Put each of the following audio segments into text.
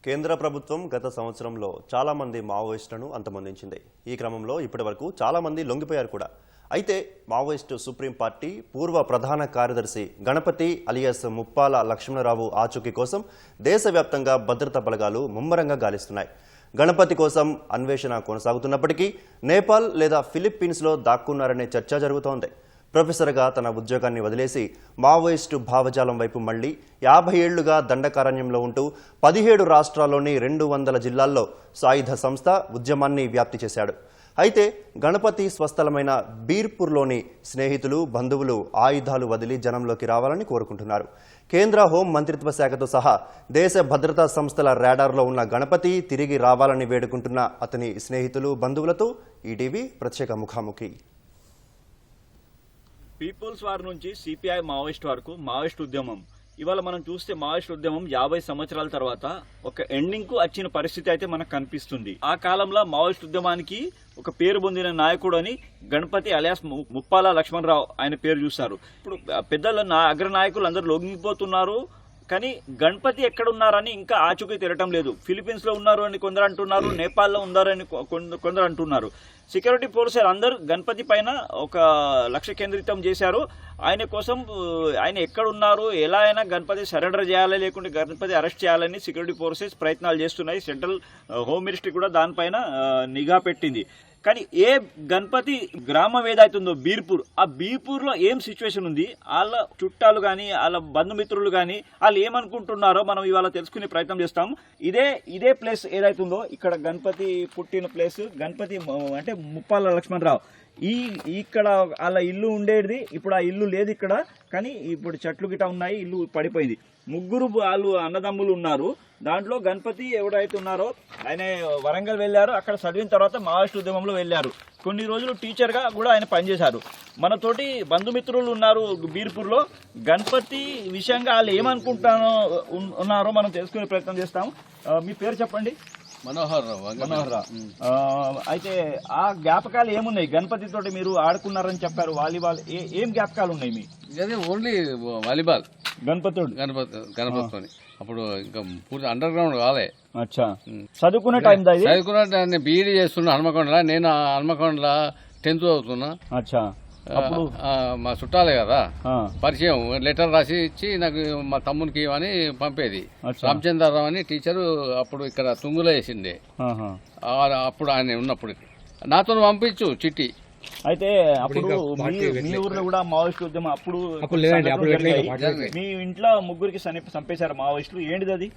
కేంద్ర ప్రభుత్వం గత సంవత్సరంలో చాలా మంది మావోయిస్టులను అంతమొందించింది. ఈ క్రమంలో ఇప్పటివరకు చాలా మంది లొంగిపోయారు కూడా. అయితే మావోయిస్టు సుప్రీం పార్టీ పూర్వ ప్రధాన కార్యదర్శి గణపతి అలియాస్ ముప్పాల లక్ష్మణరావు ఆచూకీ కోసం దేశవ్యాప్తంగా భద్రతా బలగాలు ముమ్మరంగా గాలిస్తున్నాయి. గణపతి కోసం అన్వేషణ కొనసాగుతున్నప్పటికీ నేపాల్ లేదా ఫిలిప్పీన్స్లో దాక్కున్నారనే చర్చ జరుగుతోంది. ప్రొఫెసర్గా తన ఉద్యోగాన్ని వదిలేసి మావోయిస్టు భావజాలం వైపు మళ్లీ 50 ఏళ్లుగా దండకారణ్యంలో ఉంటూ 17 రాష్ట్రాల్లోని 200 జిల్లాల్లో సాయుధ సంస్థ ఉద్యమాన్ని వ్యాప్తి చేశాడు. అయితే గణపతి స్వస్థలమైన బీర్పూర్లోని స్నేహితులు, బంధువులు ఆయుధాలు వదిలి జనంలోకి రావాలని కోరుకుంటున్నారు. కేంద్ర హోం మంత్రిత్వ శాఖతో సహా దేశ భద్రతా సంస్థల రాడార్లో ఉన్న గణపతి తిరిగి రావాలని వేడుకుంటున్న అతని స్నేహితులు, బంధువులతో ఈటీవీ ప్రత్యేక ముఖాముఖి. పీపుల్స్ వార్ నుంచి సిపిఐ మావోయిస్ట్ వరకు మావోయిస్ట్ ఉద్యమం ఇవాళ మనం చూస్తే మావోయిస్ట్ ఉద్యమం 50 సంవత్సరాల తర్వాత ఒక ఎండింగ్ కు వచ్చిన పరిస్థితి అయితే మనకు కనిపిస్తుంది. ఆ కాలంలో మావోయిస్ట్ ఉద్యమానికి ఒక పేరు పొందిన నాయకుడు అని గణపతి అలియాస్ ముప్పాల లక్ష్మణరావు ఆయన పేరు చూస్తారు. ఇప్పుడు పెద్దల అగ్ర నాయకులు అందరూ లొంగిపోతున్నారు, కానీ గణపతి ఎక్కడున్నారని ఇంకా ఆచూకీ తిరగటం లేదు. ఫిలిప్పీన్స్ లో ఉన్నారు అని కొందరు అంటున్నారు, నేపాల్లో ఉన్నారని కొందరు అంటున్నారు. సెక్యూరిటీ ఫోర్సెస్ అందరూ గణపతి పైన ఒక లక్ష్య కేంద్రితం చేశారు. ఆయన కోసం ఆయన ఎక్కడున్నారు, ఎలా అయినా గణపతి సరెండర్ చేయాలి, లేకుంటే గణపతి అరెస్ట్ చేయాలని సెక్యూరిటీ ఫోర్సెస్ ప్రయత్నాలు చేస్తున్నాయి. సెంట్రల్ హోమ్ మినిస్ట్రీ కూడా దానిపైన నిఘా పెట్టింది. కానీ ఏ గణపతి గ్రామం ఏదైతుందో బీర్పూర్, ఆ బీర్పూర్ లో ఏం సిచ్యువేషన్ ఉంది, వాళ్ళ చుట్టాలు కానీ వాళ్ళ బంధుమిత్రులు కానీ వాళ్ళు ఏమనుకుంటున్నారో మనం ఇవాళ తెలుసుకునే ప్రయత్నం చేస్తాం. ఇదే ప్లేస్ ఏదైతుందో ఇక్కడ గణపతి పుట్టిన ప్లేస్, గణపతి అంటే ముప్పాల లక్ష్మణరావు ఇక్కడ వాళ్ళ ఇల్లు ఉండేది. ఇప్పుడు ఆ ఇల్లు లేదు ఇక్కడ, కానీ ఇప్పుడు చెట్లు గిట్ట ఉన్నాయి, ఇల్లు పడిపోయింది. ముగ్గురు వాళ్ళు అన్నదమ్ములు ఉన్నారు. దాంట్లో గణపతి ఎవరైతే ఉన్నారో ఆయన వరంగల్ వెళ్ళారు. అక్కడ చదివిన తర్వాత మావోయిస్ట్ ఉద్యమంలో వెళ్ళారు. కొన్ని రోజులు టీచర్గా కూడా ఆయన పనిచేశారు. మనతోటి బంధుమిత్రులు ఉన్నారు బీర్పూర్లో. గణపతి విషయంగా వాళ్ళు ఏమనుకుంటున్నారో మనం తెలుసుకునే ప్రయత్నం చేస్తాం. మీ పేరు చెప్పండి. మనోహర్ రావు. అయితే ఆ జ్ఞాపకాలు ఏమున్నాయి? గణపతి తోటి మీరు ఆడుకున్నారని చెప్పారు. వాలీబాల్ ఏం జ్ఞాపకాలు ఉన్నాయి మీ? Only volleyball. గణపతితో అప్పుడు ఇంకా పూర్తి అండర్ గ్రౌండ్ కాలే. అచ్చా, చదువుకునే టైం చదువుకున్న బీఈడీ చేస్తున్నా హన్మకొండలా. నేను హన్మకొండలా 10th చదువుతున్నా. అచ్చా, మా చుట్టాలే కదా పరిచయం. లెటర్ రాసి ఇచ్చి నాకు మా తమ్మునికి అని పంపేది. రామచంద్రరావు అని టీచరు అప్పుడు ఇక్కడ తుంగులో వేసిండే. అప్పుడు ఆయన ఉన్నప్పుడు నాతో పంపించు చిట్టి. అయితే అప్పుడు మీ ఊర్లో కూడా మావోయిస్ట్ ఉద్యమం అప్పుడు మీ ఇంట్లో ముగ్గురికి చంపేశారు మావోయిస్టులు. ఏంటిది అది?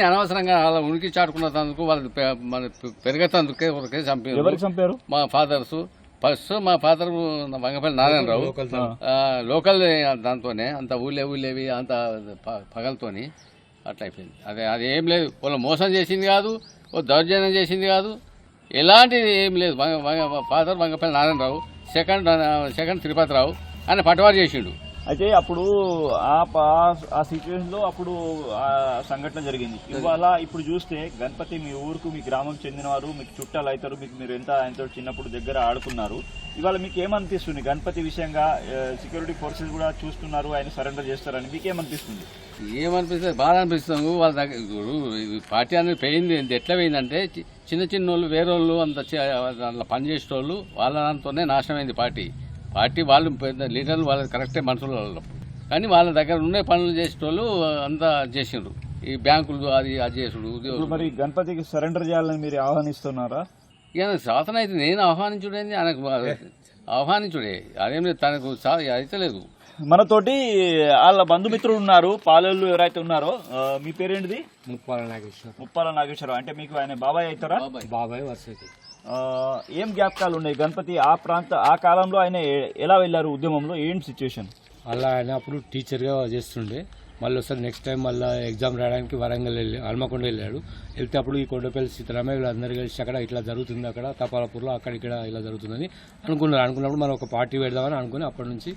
అనవసరంగా అలా ఉనికి చాటుకున్నందుకు వాళ్ళు పెరగతందుకే చంపారు. ఎవరికి చంపారు? మా ఫాదర్స్. ఫస్ట్ మా ఫాదర్ వంగపల్లి నారాయణరావు లోకల్. దాంతోనే అంత ఊళ్ళేవి అంత పగలతోని అట్లా అయిపోయింది. అదేం లేదు. వాళ్ళు మోసం చేసింది కాదు, దౌర్జన్యం చేసింది కాదు, ఎలాంటిది ఏం లేదు. ఫాదర్ వంగపల్లి నారాయణరావు, సెకండ్ తిరుపతిరావు ఆయన పటవారు చేసిండు. అయితే అప్పుడు ఆ సిచ్యువేషన్ లో అప్పుడు ఆ సంఘటన జరిగింది. ఇవాళ ఇప్పుడు చూస్తే గణపతి మీ ఊరుకు, మీ గ్రామం చెందినవారు, మీకు చుట్టాలు అవుతారు, మీరు ఎంత ఆయనతో చిన్నప్పుడు దగ్గర ఆడుకున్నారు. ఇవాళ మీకు ఏమనిపిస్తుంది గణపతి విషయంగా? సెక్యూరిటీ ఫోర్సెస్ కూడా చూస్తున్నారు, ఆయన సరెండర్ చేస్తారని మీకు ఏమనిపిస్తుంది? ఏమనిపిస్తుంది? బాగా అనిపిస్తుంది. వాళ్ళ దగ్గర పార్టీ అనేది పోయింది. ఎట్లా పోయిందంటే చిన్న వాళ్ళు, వేరే వాళ్ళు, అంత పనిచేసేటోళ్ళు వాళ్ళ దాంతోనే నాశనమైంది పార్టీ. వాళ్ళు పెద్ద లీడర్లు, వాళ్ళ కరెక్టే మనుషులు వాళ్ళు. కానీ వాళ్ళ దగ్గర ఉండే పనులు చేసేటోళ్ళు అంతా చేసిండ్రు. ఈ బ్యాంకులు అది చేసుడు. మరి గణపతికి సరెండర్ చేయాలని మీరు ఆహ్వానిస్తున్నారా? ఇక శాసన అయితే నేను ఆహ్వానించుడేంది, ఆయనకు ఆహ్వానించుడే. అదేం లేదు, తనకు అయితే లేదు. మనతోటి వాళ్ళ బంధుమిత్రులు ఉన్నారు, పాలెళ్ళు ఎవరైతే ఉన్నారో. మీ పేరేంటిది? ముప్పాల నాగేశ్వరరావు. అంటే మీకు ఆయన బాబాయ్ అవుతారా? బాబాయ్ వర్షకి. ఏం జ్ఞాపకాలు ఉన్నాయి గణపతి? ఆ కాలంలో ఆయన ఎలా వెళ్ళారు ఉద్యమంలో? ఏంటి సిచ్యువేషన్? అలా ఆయన అప్పుడు టీచర్గా చేస్తుండే. మళ్ళీ ఒకసారి నెక్స్ట్ టైం మళ్ళీ ఎగ్జామ్ రాయడానికి వరంగల్ హన్మకొండ వెళ్ళాడు. వెళ్తే అప్పుడు ఈ కొండపల్లి సీతారామయ్య వీళ్ళందరూ కలిసి అక్కడ ఇట్లా జరుగుతుంది, అక్కడ తపాలపూర్లో అక్కడ ఇక్కడ ఇలా జరుగుతుందని అనుకున్నప్పుడు మనం ఒక పార్టీ పెడదామని అనుకుని అప్పటి నుంచి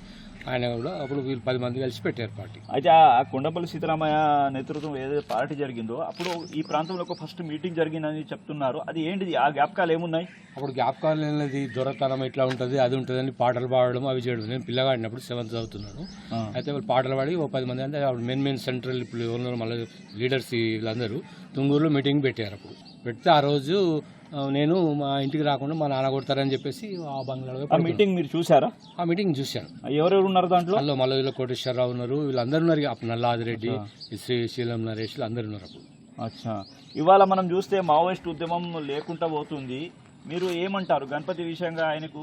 ఆయన కూడా అప్పుడు వీళ్ళు 10 మంది కలిసి పెట్టారు పార్టీ. అయితే ఆ కొండపల్లి సీతారామయ్య నేతృత్వం ఏదైతే పార్టీ జరిగిందో అప్పుడు ఈ ప్రాంతంలో ఒక ఫస్ట్ మీటింగ్ జరిగిందని చెప్తున్నారు. అది ఏంటిది, ఆ జ్ఞాపకాలు ఏమున్నాయి? అప్పుడు జ్ఞాపకాలు అనేది దొరతనం ఎట్లా ఉంటుంది అది ఉంటుందని పాటలు పాడడం అవి చేయడం. నేను పిల్లగాడినప్పుడు 7th చదువుతున్నాను. అయితే వాళ్ళు పాటలు పాడి ఓ 10 మంది, అంటే అప్పుడు మెయిన్ సెంట్రల్ ఇప్పుడు ఎవరు మళ్ళీ లీడర్స్ వీళ్ళందరూ తుంగూరులో మీటింగ్ పెట్టారు. అప్పుడు పెడితే ఆ రోజు నేను మా ఇంటికి రాకుండా మా నాన్న కొడతారని చెప్పేసి ఆ బంగ్లాలో ఆ మీటింగ్ మీరు చూసారా? ఆ మీటింగ్ చూశాను. ఎవరెవరు ఉన్నారు దాంట్లో? అందులో మల్లవిలో కోటేశ్వరరావు ఉన్నారు, వీళ్ళందరూ ఉన్నారు. అప్పుడు నల్లాదిరెడ్డి, శ్రీశీలం నరేష్ అందరూ ఉన్నారు అప్పుడు. అచ్చా, ఇవాళ మనం చూస్తే మావోయిస్ట్ ఉద్యమం లేకుండా పోతుంది. మీరు ఏమంటారు గణపతి విషయంగా ఆయనకు?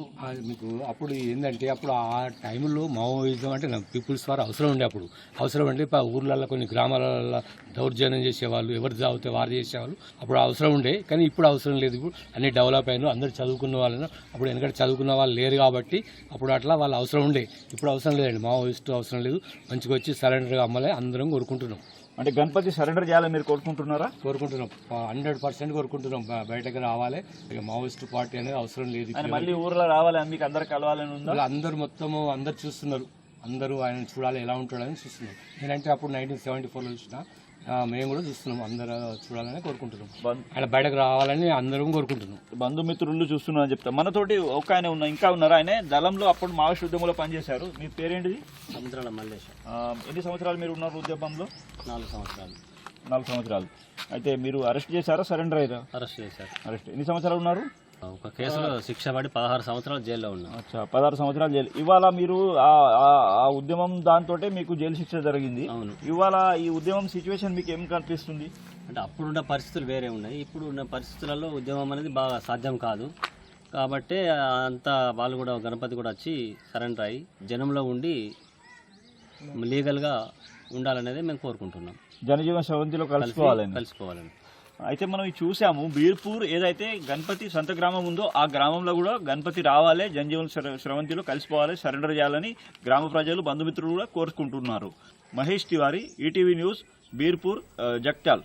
మీకు అప్పుడు ఏంటంటే అప్పుడు ఆ టైంలో మావోయిజం అంటే పీపుల్స్ వారు అవసరం ఉండే. అప్పుడు అవసరం అంటే ఊర్లలో కొన్ని గ్రామాలలో దౌర్జన్యం చేసేవాళ్ళు, ఎవరు తాగితే వారు చేసేవాళ్ళు. అప్పుడు అవసరం ఉండే, కానీ ఇప్పుడు అవసరం లేదు. ఇప్పుడు అన్ని డెవలప్ అయినారు, అందరు చదువుకున్న వాళ్ళను. అప్పుడు ఎందుకంటే చదువుకున్న వాళ్ళు లేరు కాబట్టి అప్పుడు అట్లా వాళ్ళు అవసరం ఉండే. ఇప్పుడు అవసరం లేదండి, మావోయిస్ట్ అవసరం లేదు. మంచిగా వచ్చి సరెండర్గా అమ్మలే అందరం కోరుకుంటున్నాం. అంటే గణపతి సరెండర్ చేయాలని మీరు కోరుకుంటున్నారా? కోరుకుంటున్నాం, 100% కోరుకుంటున్నాం. బయటకు రావాలి, ఇక మావోయిస్ట్ పార్టీ అనేది అవసరం లేదు. మళ్ళీ ఊర్లో రావాలని మీకు అందరు కలవాలని ఉందా? అందరు మొత్తము అందరు చూస్తున్నారు, అందరూ ఆయన చూడాలి ఎలా ఉంటాడని చూస్తున్నారు. నేనంటే అప్పుడు 1974లో చూసిన, మేము కూడా చూస్తున్నాం, అందరూ చూడాలని కోరుకుంటున్నాం. ఆయన బయటకు రావాలని అందరం కోరుకుంటున్నాం. బంధుమిత్రులు చూస్తున్నాం అని చెప్తాం. మనతోటి ఒక ఆయన ఇంకా ఉన్నారు. ఆయన దళంలో అప్పుడు మావోయిస్ట్ ఉద్యమంలో పనిచేశారు. మీ పేరేంటిది? సముద్రాల మల్లేశం. ఎన్ని సంవత్సరాలు మీరు ఉన్నారు ఉద్యమంలో? 4 సంవత్సరాలు. 4 సంవత్సరాలు. అయితే మీరు అరెస్ట్ చేశారా, సరెండర్ అయ్యారా? అరెస్ట్ చేశారు. అరెస్ట్. ఎన్ని సంవత్సరాలు ఉన్నారు? ఒక కేసులో శిక్ష పడి 16 సంవత్సరాలు జైల్లో ఉన్నా. అచ్చా, 16 సంవత్సరాలు జైలు. ఇవాళ మీరు ఆ ఉద్యమం దాంతో మీకు జైలు శిక్ష జరిగింది. అవును. ఇవాళ ఈ ఉద్యమం సిచ్యువేషన్ మీకు ఏం కనిపిస్తుంది? అంటే అప్పుడున్న పరిస్థితులు వేరే ఉన్నాయి. ఇప్పుడు ఉన్న పరిస్థితులలో ఉద్యమం అనేది బాగా సాధ్యం కాదు. కాబట్టి అంతా వాళ్ళు కూడా, గణపతి కూడా వచ్చి సరెండర్ అయ్యి జనంలో ఉండి లీగల్గా ఉండాలనేది మేము కోరుకుంటున్నాం. జనజీవన స్రవంతిలో కలుసుకోవాలని. అయితే మనం ఇది చూసాము, బీర్పూర్ ఏదైతే గణపతి సొంత గ్రామం ఉందో ఆ గ్రామంలో కూడా గణపతి రావాలి, జనజీవన స్రవంతిలో కలిసిపోవాలి, సరెండర్ చేయాలని గ్రామ ప్రజలు, బంధుమిత్రులు కూడా కోరుకుంటున్నారు. Mahesh Tiwari, ETV news, Birpur, Jagtial.